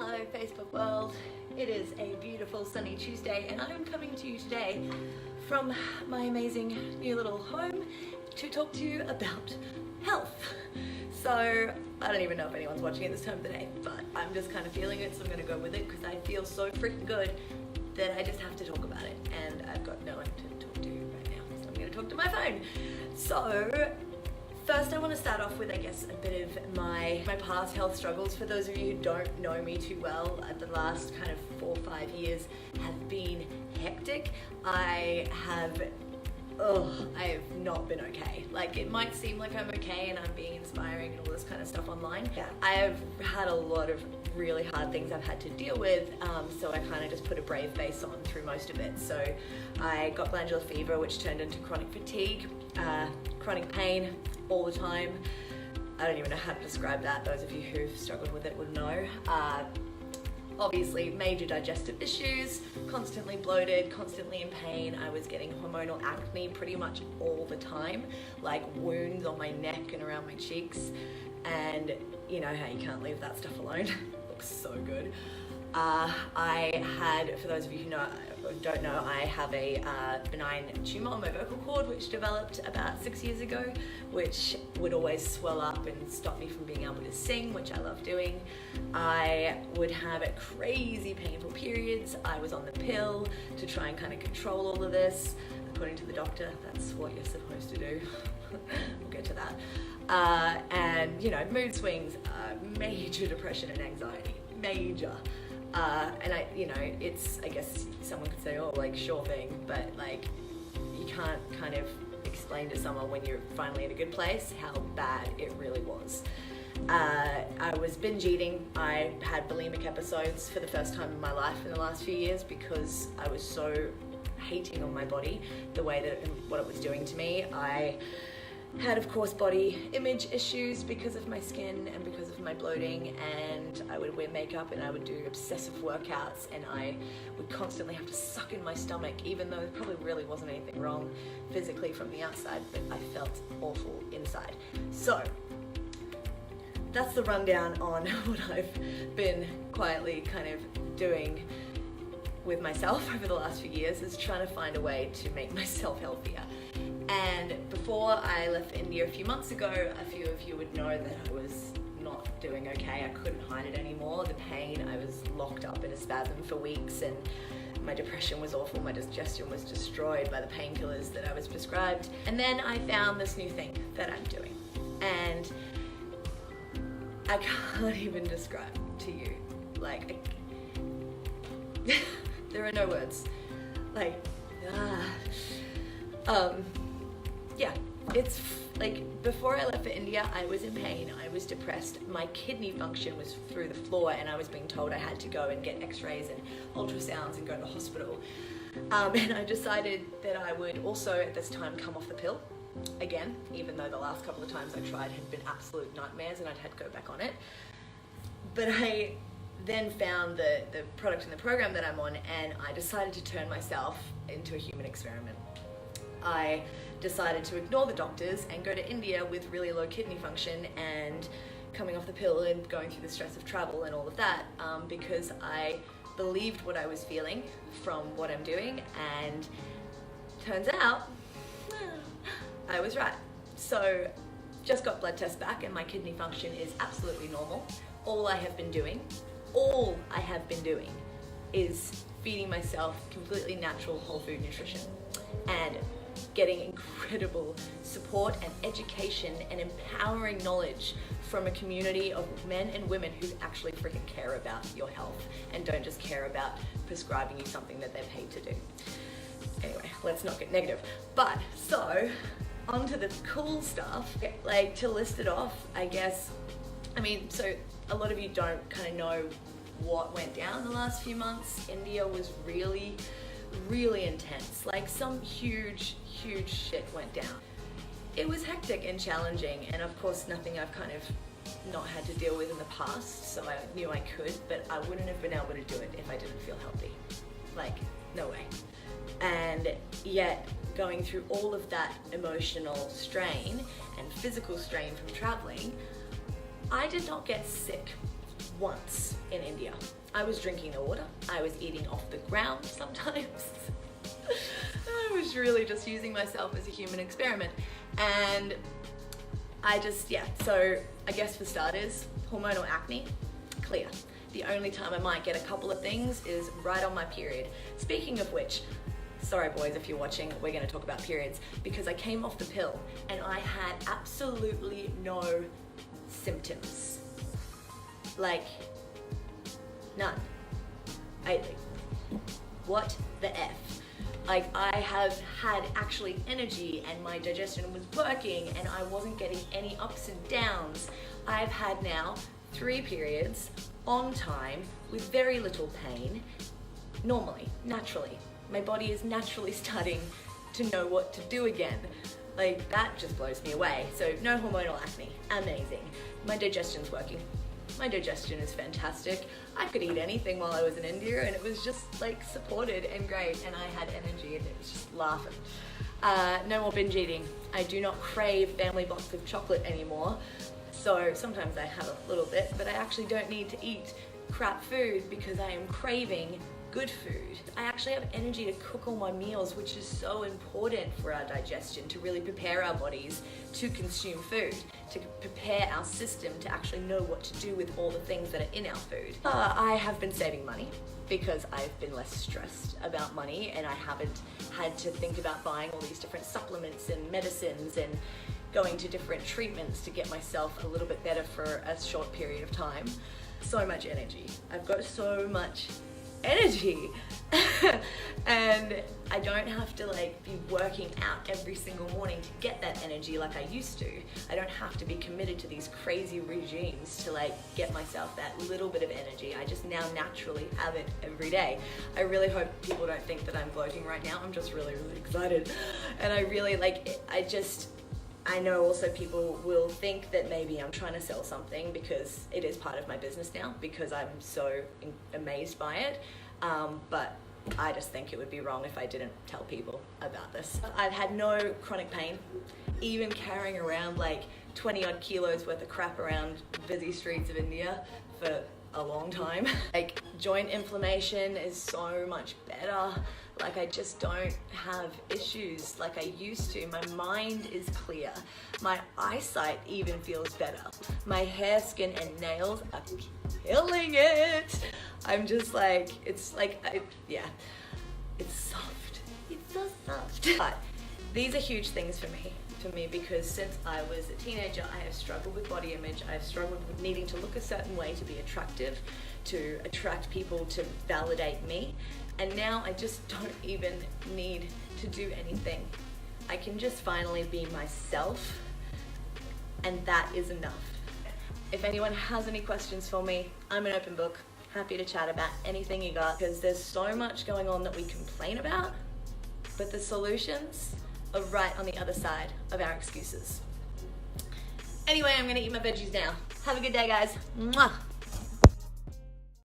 Hello Facebook world, it is a beautiful sunny Tuesday and I'm coming to you today from my amazing new little home to talk to you about health. So I don't even know if anyone's watching it this time of the day, but I'm just kind of feeling it, so I'm going to go with it because I feel so freaking good that I just have to talk about it, and I've got no one to talk to right now, so I'm going to talk to my phone. So first I want to start off with, I guess, a bit of my past health struggles. For those of you who don't know me too well, the last kind of 4 or 5 years have been hectic. I have not been okay. Like, it might seem like I'm okay and I'm being inspiring and all this kind of stuff online. Yeah. I have had a lot of really hard things I've had to deal with, so I kind of just put a brave face on through most of it. So I got glandular fever, which turned into chronic fatigue, chronic pain all the time. I don't even know how to describe that. Those of you who've struggled with it would know. Obviously major digestive issues, constantly bloated, constantly in pain. I was getting hormonal acne pretty much all the time, like wounds on my neck and around my cheeks. And you know how you can't leave that stuff alone. Looks so good. I had, for those of you who don't know, I have a benign tumor on my vocal cord which developed about 6 years ago, which would always swell up and stop me from being able to sing, which I love doing. I would have crazy painful periods. I was on the pill to try and kind of control all of this. According to the doctor, that's what you're supposed to do. We'll get to that. And you know, mood swings, major depression and anxiety, major. And it's, I guess someone could say, oh, like, sure thing, but like, you can't kind of explain to someone when you're finally in a good place how bad it really was. I was binge eating. I had bulimic episodes for the first time in my life in the last few years because I was so hating on my body, the way that what it was doing to me. I had, of course, body image issues because of my skin and because of my bloating, and I would wear makeup and I would do obsessive workouts and I would constantly have to suck in my stomach, even though there probably really wasn't anything wrong physically from the outside, but I felt awful inside. So that's the rundown on what I've been quietly kind of doing with myself over the last few years, is trying to find a way to make myself healthier. And before I left for India a few months ago, a few of you would know that I was not doing okay. I couldn't hide it anymore. The pain, I was locked up in a spasm for weeks, and my depression was awful. My digestion was destroyed by the painkillers that I was prescribed. And then I found this new thing that I'm doing, and I can't even describe to you. Like, there are no words. Like, yeah, it's like, before I left for India, I was in pain, I was depressed, my kidney function was through the floor, and I was being told I had to go and get x-rays and ultrasounds and go to the hospital. And I decided that I would also at this time come off the pill again, even though the last couple of times I tried had been absolute nightmares and I'd had to go back on it. But I then found the product in the program that I'm on, and I decided to turn myself into a human experiment. I decided to ignore the doctors and go to India with really low kidney function and coming off the pill and going through the stress of travel and all of that, because I believed what I was feeling from what I'm doing, and turns out I was right. So just got blood tests back and my kidney function is absolutely normal. All I have been doing is feeding myself completely natural whole food nutrition and getting incredible support and education and empowering knowledge from a community of men and women who actually freaking care about your health and don't just care about prescribing you something that they're paid to do. Anyway, let's not get negative. But so, on to the cool stuff. Like, to list it off, I guess, I mean, so a lot of you don't kind of know what went down the last few months. India was really intense. Like, some huge shit went down. It was hectic and challenging, and of course nothing I've kind of not had to deal with in the past, so I knew I could, but I wouldn't have been able to do it if I didn't feel healthy. Like, no way. And yet, going through all of that emotional strain and physical strain from traveling, I did not get sick once in India. I was drinking the water, I was eating off the ground sometimes. I was really just using myself as a human experiment. And so I guess for starters, hormonal acne, clear. The only time I might get a couple of things is right on my period. Speaking of which, sorry boys if you're watching, we're gonna talk about periods, because I came off the pill and I had absolutely no symptoms. Like, none. What the F? Like, I have had actually energy and my digestion was working and I wasn't getting any ups and downs. I've had now 3 periods on time with very little pain, normally, naturally. My body is naturally starting to know what to do again. Like, that just blows me away. So no hormonal acne, amazing. My digestion's working. My digestion is fantastic. I could eat anything while I was in India and it was just like supported and great, and I had energy and it was just laughing. No more binge eating. I do not crave family box of chocolate anymore. So sometimes I have a little bit, but I actually don't need to eat crap food because I am craving good food. I actually have energy to cook all my meals, which is so important for our digestion, to really prepare our bodies to consume food, to prepare our system to actually know what to do with all the things that are in our food. I have been saving money because I've been less stressed about money and I haven't had to think about buying all these different supplements and medicines and going to different treatments to get myself a little bit better for a short period of time. So much energy. I've got so much energy and I don't have to like be working out every single morning to get that energy like I used to. I don't have to be committed to these crazy regimes to like get myself that little bit of energy. I just now naturally have it every day. I really hope people don't think that I'm bloating right now. I'm just really excited, and I really like it. I know also people will think that maybe I'm trying to sell something because it is part of my business now because I'm so amazed by it. But I just think it would be wrong if I didn't tell people about this. I've had no chronic pain, even carrying around like 20 odd kilos worth of crap around busy streets of India for a long time. Like, joint inflammation is so much better. Like, I just don't have issues like I used to. My mind is clear. My eyesight even feels better. My hair, skin, and nails are killing it. I'm just like, it's like, it's soft. It's so soft. But these are huge things for me because since I was a teenager, I have struggled with body image. I've struggled with needing to look a certain way to be attractive, to attract people to validate me. And now I just don't even need to do anything. I can just finally be myself, and that is enough. If anyone has any questions for me, I'm an open book. Happy to chat about anything you got, because there's so much going on that we complain about, but the solutions are right on the other side of our excuses. Anyway, I'm gonna eat my veggies now. Have a good day, guys. Mwah.